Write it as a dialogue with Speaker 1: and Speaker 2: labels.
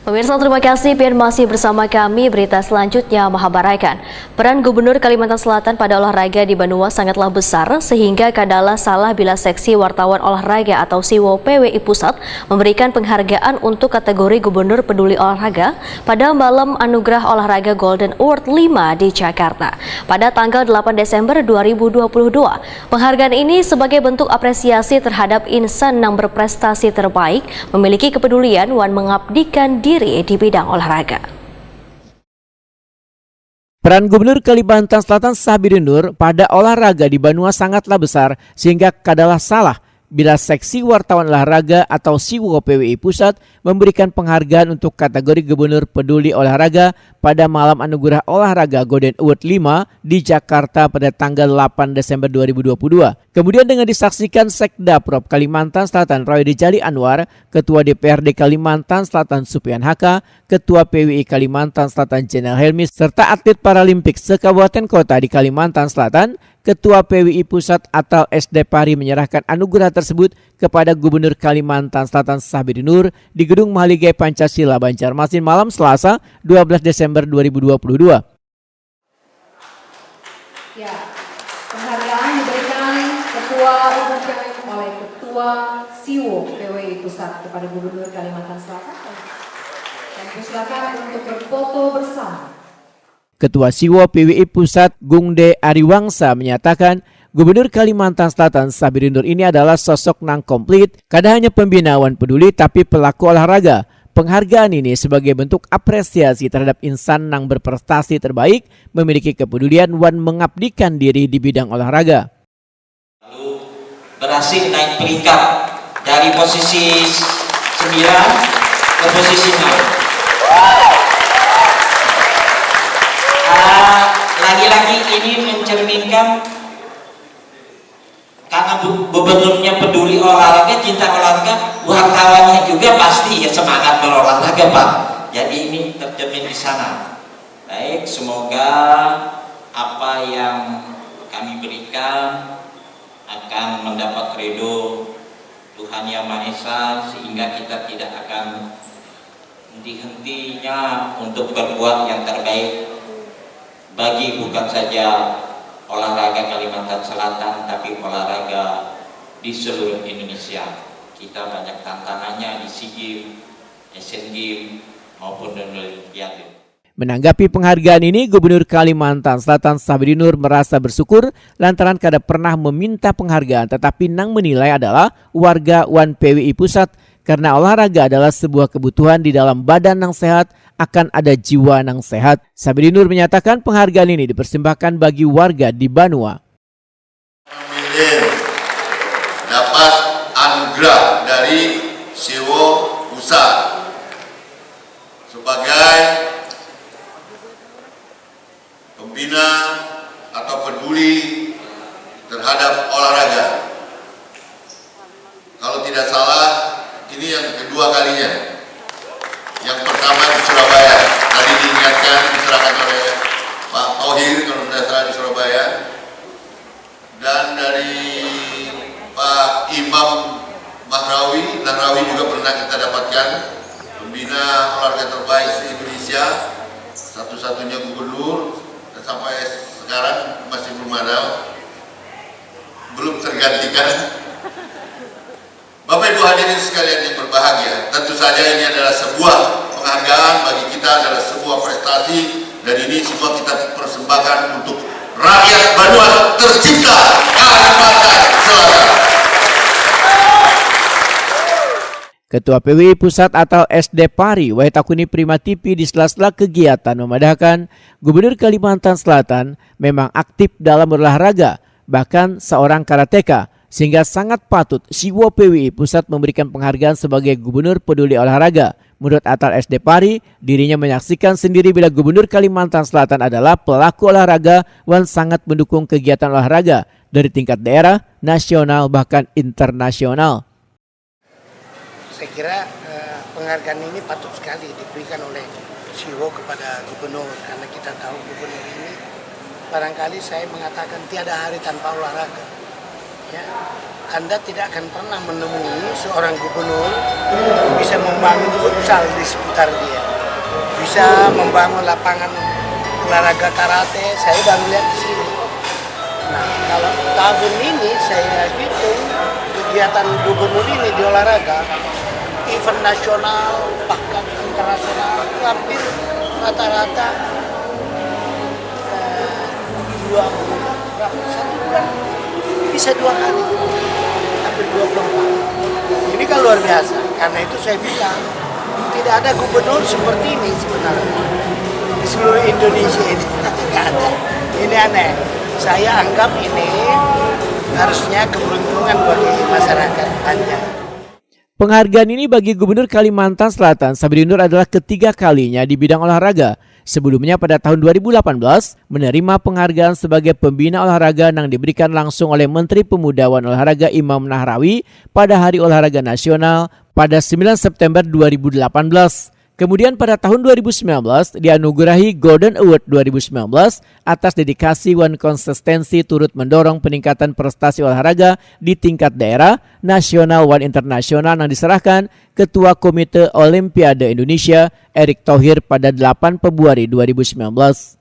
Speaker 1: Pemirsa, terima kasih dan masih bersama kami. Berita selanjutnya mengabarkan peran Gubernur Kalimantan Selatan pada olahraga di Banua sangatlah besar sehingga kadalah salah bila Seksi Wartawan Olahraga atau SIWO PWI Pusat memberikan penghargaan untuk kategori Gubernur Peduli Olahraga pada malam anugerah olahraga Golden Award 5 di Jakarta pada tanggal 8 Desember 2022. Penghargaan ini sebagai bentuk apresiasi terhadap insan yang berprestasi terbaik, memiliki kepedulian dan mengabdikan diri di bidang olahraga.
Speaker 2: Peran Gubernur Kalimantan Selatan Sabiri Nur pada olahraga di Banua sangatlah besar sehingga kadalah salah bila Seksi Wartawan Olahraga atau SIWO PWI Pusat memberikan penghargaan untuk kategori Gubernur Peduli Olahraga pada malam anugerah olahraga Golden Award 5 di Jakarta pada tanggal 8 Desember 2022. Kemudian dengan disaksikan Sekda Prop Kalimantan Selatan Roy Rijali Anwar, Ketua DPRD Kalimantan Selatan Supian Haka, Ketua PWI Kalimantan Selatan Jenderal Helmi, serta atlet Paralimpik sekabupaten kota di Kalimantan Selatan, Ketua PWI Pusat atau SD Pari menyerahkan anugerah tersebut kepada Gubernur Kalimantan Selatan Sabiri Nur di Gedung Mahligai Pancasila Banjarmasin malam Selasa 12 Desember 2022.
Speaker 3: Ya, penghargaan diberikan Ketua Umum oleh Ketua SIWO PWI Pusat kepada Gubernur Kalimantan Selatan. Dan silakan untuk berfoto bersama.
Speaker 2: Ketua SIWO PWI Pusat Gungde Ariwangsa menyatakan Gubernur Kalimantan Selatan Sabiri Nur ini adalah sosok nang komplit, kada hanya pembinawan peduli tapi pelaku olahraga. Penghargaan ini sebagai bentuk apresiasi terhadap insan nang berprestasi terbaik, memiliki kepedulian dan mengabdikan diri di bidang olahraga.
Speaker 4: Lalu berhasil naik peringkat dari posisi 9 ke posisi 6. Lagi-lagi ini mencerminkan karena gubernurnya peduli olahraga, cinta olahraga, wartawannya juga pasti ya semangat berolahraga, Pak. Jadi ini tercermin di sana. Baik, semoga apa yang kami berikan akan mendapat ridho Tuhan Yang Maha Esa sehingga kita tidak akan henti-hentinya untuk berbuat yang terbaik bagi bukan saja olahraga Kalimantan Selatan tapi olahraga di seluruh Indonesia. Kita banyak tantangannya di SEA Games, Asian Games maupun Olimpiade.
Speaker 2: Menanggapi penghargaan ini, Gubernur Kalimantan Selatan Sabiri Nur merasa bersyukur lantaran kada pernah meminta penghargaan, tetapi nang menilai adalah warga Wan PWI Pusat karena olahraga adalah sebuah kebutuhan di dalam badan yang sehat, akan ada jiwa yang sehat. Sabiri Nur menyatakan penghargaan ini dipersembahkan bagi warga di Banua.
Speaker 5: Dapat anugerah dari SIWO Pusat sebagai pembina atau peduli terhadap olahraga. Kalau tidak salah, ini yang kedua kalinya. Yang pertama di Surabaya, tadi diingatkan diserahkan oleh Pak Tohir kalau tidak salah di Surabaya, dan dari Pak Imam Nahrawi juga pernah kita dapatkan pembina olahraga terbaik di Indonesia, satu-satunya gubernur, dan sampai sekarang masih belum tergantikan. Bapak Ibu hadirin sekalian yang berbahagia, tentu saja ini adalah sebuah penghargaan bagi kita, adalah sebuah prestasi, dan ini semua kita persembahkan untuk rakyat Banua tercinta Kalimantan Selatan.
Speaker 2: Ketua PWI Pusat atau SD Pari Waitakuni Primatipi di sela-sela kegiatan memadahkan Gubernur Kalimantan Selatan memang aktif dalam berolahraga, bahkan seorang karateka, sehingga sangat patut SIWO PWI Pusat memberikan penghargaan sebagai Gubernur Peduli Olahraga. Menurut Atal SD Pari, dirinya menyaksikan sendiri bila Gubernur Kalimantan Selatan adalah pelaku olahraga dan sangat mendukung kegiatan olahraga dari tingkat daerah, nasional, bahkan internasional.
Speaker 6: Saya kira penghargaan ini patut sekali diberikan oleh SIWO kepada Gubernur, karena kita tahu Gubernur ini barangkali saya mengatakan tiada hari tanpa olahraga. Ya, Anda tidak akan pernah menemui seorang gubernur bisa membangun futsal di sekitar dia, bisa membangun lapangan olahraga karate. Saya baru lihat di sini. Nah, kalau tahun ini saya hitung kegiatan gubernur ini di olahraga, event nasional bahkan internasional hampir rata-rata 1 bulan bisa 2 kali, hampir 24. Ini kan luar biasa. Karena itu saya bilang tidak ada gubernur seperti ini sebenarnya di seluruh Indonesia ini. Tidak ada. Ini aneh. Saya anggap ini harusnya keberuntungan bagi masyarakat Banjar.
Speaker 2: Penghargaan ini bagi Gubernur Kalimantan Selatan Sabri Nur adalah ketiga kalinya di bidang olahraga. Sebelumnya pada tahun 2018 menerima penghargaan sebagai pembina olahraga yang diberikan langsung oleh Menteri Pemuda dan Olahraga Imam Nahrawi pada Hari Olahraga Nasional pada 9 September 2018. Kemudian pada tahun 2019 dianugerahi Golden Award 2019 atas dedikasi dan konsistensi turut mendorong peningkatan prestasi olahraga di tingkat daerah, nasional dan internasional yang diserahkan Ketua Komite Olimpiade Indonesia Erick Thohir pada 8 Februari 2019.